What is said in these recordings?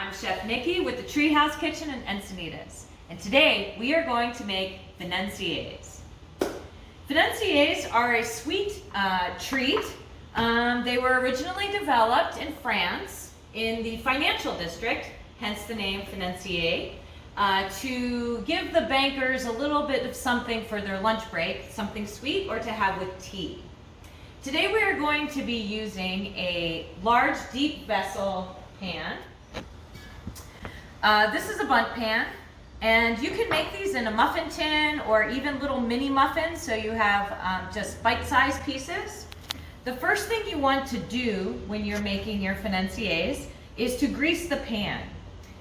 I'm Chef Nikki with the Treehouse Kitchen in Encinitas, and today we are going to make financiers. Financiers are a sweet treat. They were originally developed in France in the financial district, hence the name financier, to give the bankers a little bit of something for their lunch break, something sweet or to have with tea. Today we are going to be using a large deep vessel pan. This is a bundt pan, and you can make these in a muffin tin or even little mini muffins, so you have just bite-sized pieces. The first thing you want to do when you're making your financiers is to grease the pan.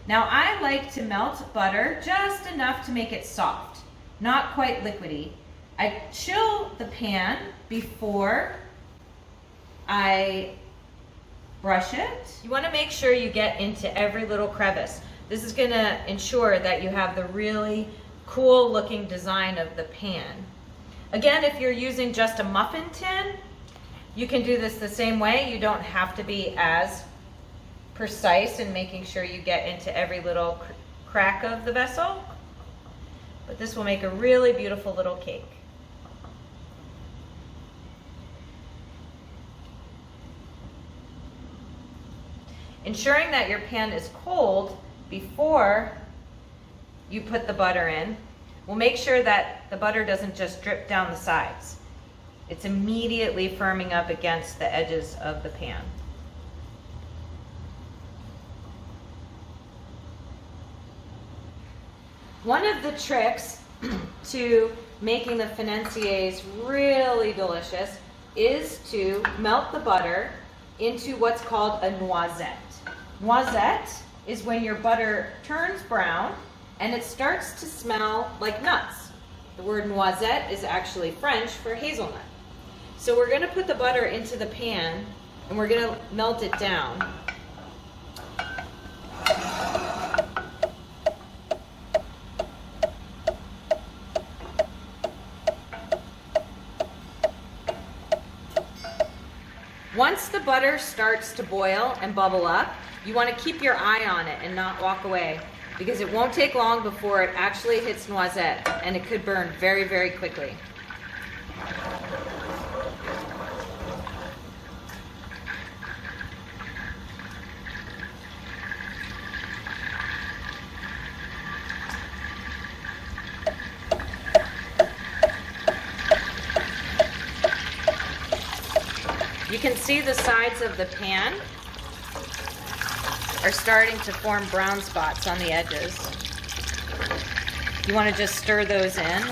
Now I like to melt butter just enough to make it soft, not quite liquidy. I chill the pan before I brush it. You want to make sure you get into every little crevice. This is going to ensure that you have the really cool looking design of the pan. Again, if you're using just a muffin tin, you can do this the same way. You don't have to be as precise in making sure you get into every little crack of the vessel, but this will make a really beautiful little cake. Ensuring that your pan is cold before you put the butter in will make sure that the butter doesn't just drip down the sides. It's immediately firming up against the edges of the pan. One of the tricks to making the financiers really delicious is to melt the butter into what's called a noisette. Noisette is when your butter turns brown and it starts to smell like nuts. The word noisette is actually French for hazelnut. So we're going to put the butter into the pan and we're going to melt it down. Once the butter starts to boil and bubble up, you want to keep your eye on it and not walk away, because it won't take long before it actually hits noisette, and it could burn very, very quickly. You can see the sides of the pan are starting to form brown spots on the edges. You want to just stir those in.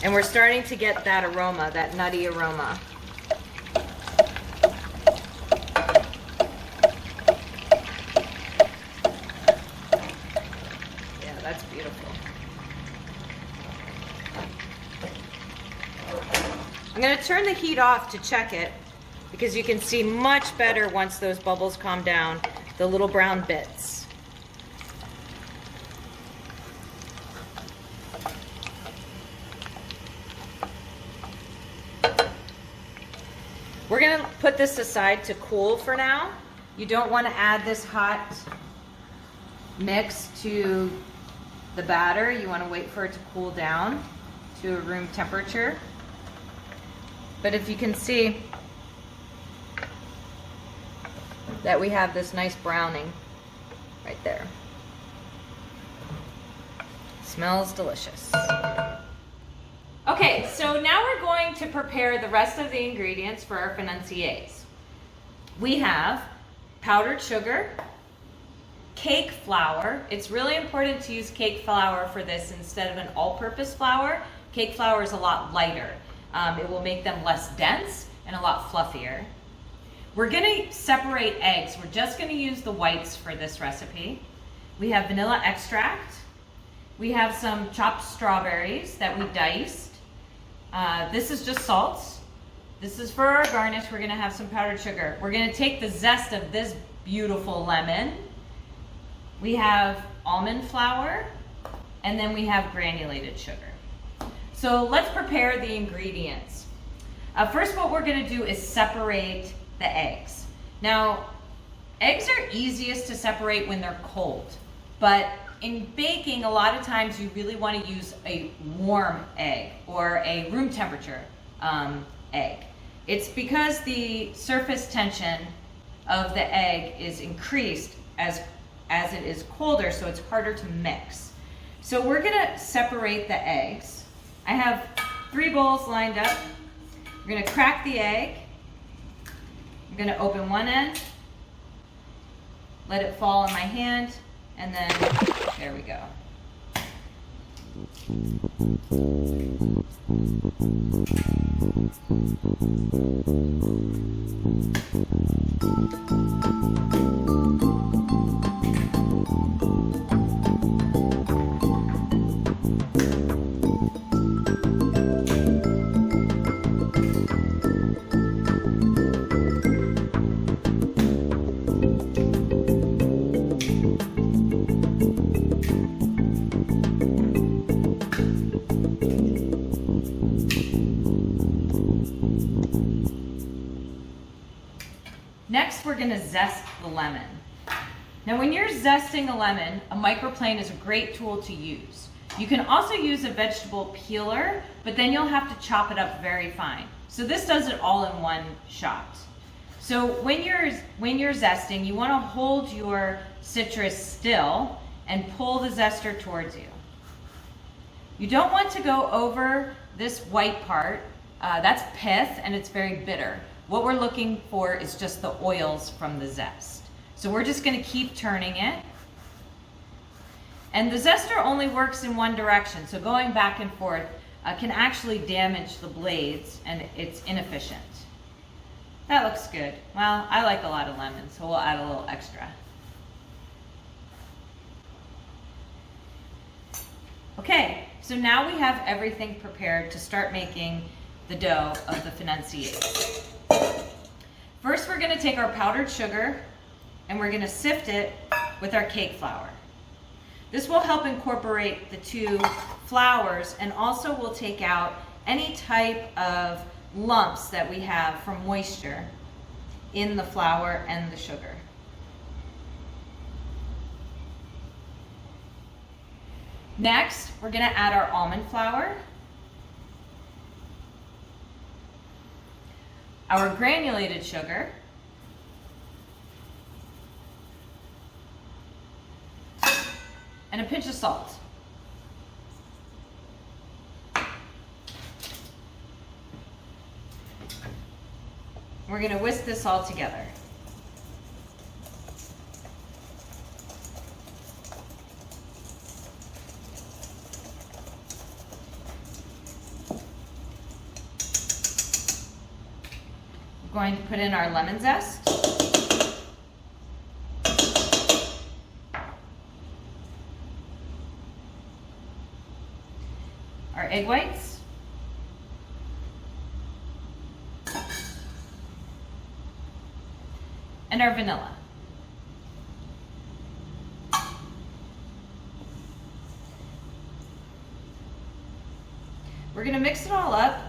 And we're starting to get that aroma, that nutty aroma. Yeah, that's beautiful. I'm going to turn the heat off to check it, because you can see much better once those bubbles calm down, the little brown bits. We're going to put this aside to cool for now. You don't want to add this hot mix to the batter. You want to wait for it to cool down to a room temperature. But if you can see that we have this nice browning right there. Smells delicious. Okay, so now we're going to prepare the rest of the ingredients for our financiers. We have powdered sugar, cake flour. It's really important to use cake flour for this instead of an all-purpose flour. Cake flour is a lot lighter. It will make them less dense and a lot fluffier. We're going to separate eggs. We're just going to use the whites for this recipe. We have vanilla extract. We have some chopped strawberries that we diced. This is just salt. This is for our garnish. We're going to have some powdered sugar. We're going to take the zest of this beautiful lemon. We have almond flour, and then we have granulated sugar. So let's prepare the ingredients. First, what we're going to do is separate the eggs. Now, Eggs are easiest to separate when they're cold, but in baking, a lot of times you really want to use a warm egg or a room temperature egg. It's because the surface tension of the egg is increased as it is colder, so it's harder to mix. So we're gonna separate the eggs. I have 3 bowls lined up. We're gonna crack the egg. I'm gonna open one end, let it fall in my hand, and then there we go. Next, we're gonna zest the lemon. Now, when you're zesting a lemon, a microplane is a great tool to use. You can also use a vegetable peeler, but then you'll have to chop it up very fine. So this does it all in one shot. So when you're zesting, you wanna hold your citrus still and pull the zester towards you. You don't want to go over this white part. That's pith and it's very bitter. What we're looking for is just the oils from the zest. So we're just gonna keep turning it. And the zester only works in one direction, so going back and forth can actually damage the blades and it's inefficient. That looks good. Well, I like a lot of lemon, so we'll add a little extra. Okay, so now we have everything prepared to start making the dough of the financiers. First, we're gonna take our powdered sugar and we're gonna sift it with our cake flour. This will help incorporate the 2 flours and also will take out any type of lumps that we have from moisture in the flour and the sugar. Next, we're gonna add our almond flour, our granulated sugar, and a pinch of salt. We're going to whisk this all together. We're going to put in our lemon zest. Our egg whites. And our vanilla. We're going to mix it all up.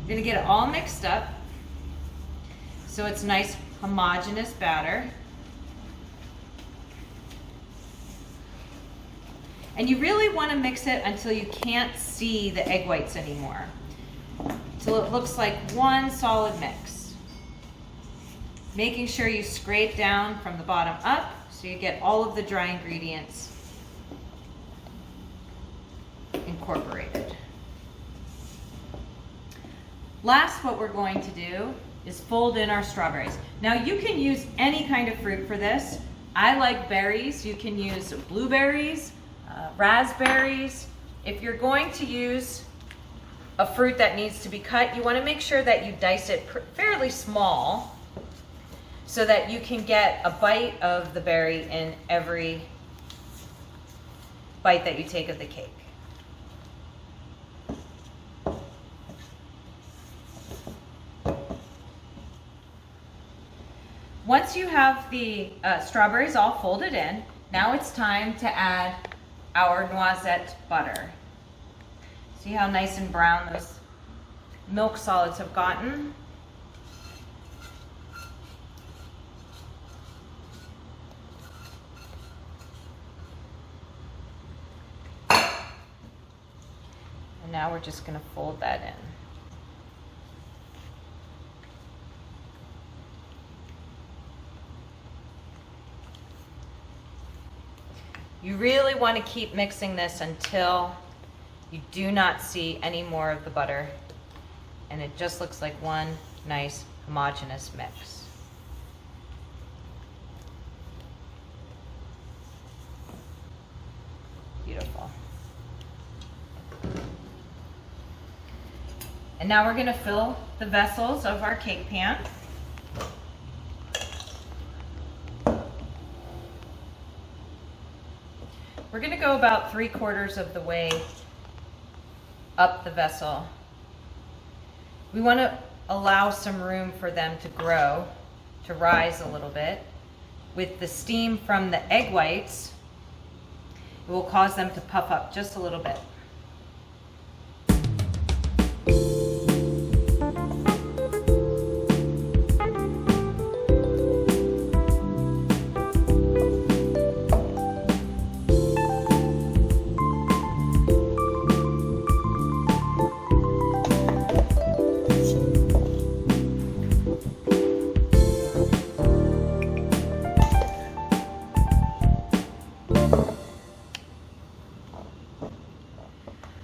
We're going to get it all mixed up so it's nice homogeneous batter. And you really want to mix it until you can't see the egg whites anymore, till it looks like one solid mix. Making sure you scrape down from the bottom up so you get all of the dry ingredients incorporated. Last, what we're going to do is fold in our strawberries. Now you can use any kind of fruit for this. I like berries. You can use blueberries, raspberries. If you're going to use a fruit that needs to be cut, you want to make sure that you dice it fairly small so that you can get a bite of the berry in every bite that you take of the cake. Once you have the strawberries all folded in, now it's time to add our noisette butter. See how nice and brown those milk solids have gotten? now we're just going to fold that in. You really want to keep mixing this until you do not see any more of the butter and it just looks like one nice homogeneous mix. Beautiful. And now we're going to fill the vessels of our cake pan. We're going to go about 3/4 of the way up the vessel. We want to allow some room for them to grow, to rise a little bit. With the steam from the egg whites, it will cause them to puff up just a little bit.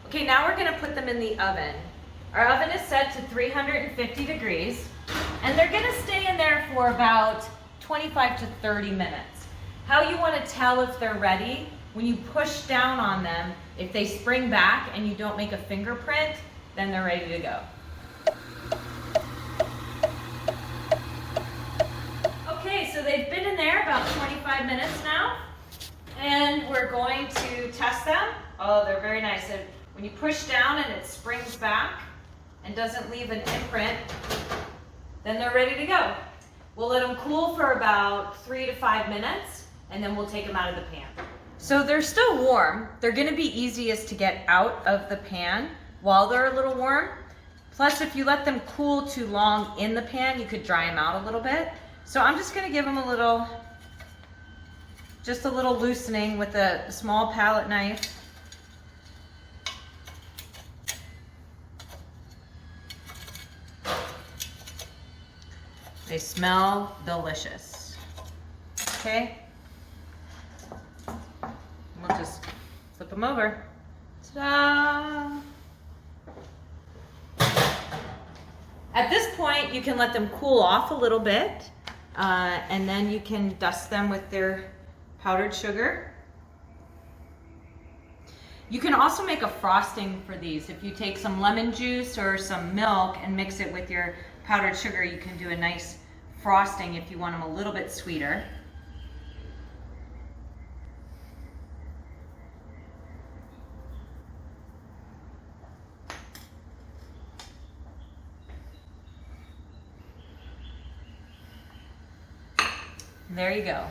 Okay, now we're going to put them in the oven. Our oven is set to 350 degrees, and they're going to stay in there for about 25 to 30 minutes. How you want to tell if they're ready, when you push down on them, if they spring back and you don't make a fingerprint, then they're ready to go. Okay, so they've been in there about 25 minutes now, and we're going to test them. Oh, they're very nice. When you push down and it springs back and doesn't leave an imprint, then they're ready to go. We'll let them cool for about 3 to 5 minutes, and then we'll take them out of the pan. So they're still warm. They're going to be easiest to get out of the pan while they're a little warm. Plus, if you let them cool too long in the pan, you could dry them out a little bit. So I'm just going to give them a little loosening with a small palette knife. They smell delicious. Okay? We'll just flip them over. Ta-da! At this point, you can let them cool off a little bit, and then you can dust them with their powdered sugar. You can also make a frosting for these. If you take some lemon juice or some milk and mix it with your powdered sugar, you can do a nice frosting if you want them a little bit sweeter. There you go.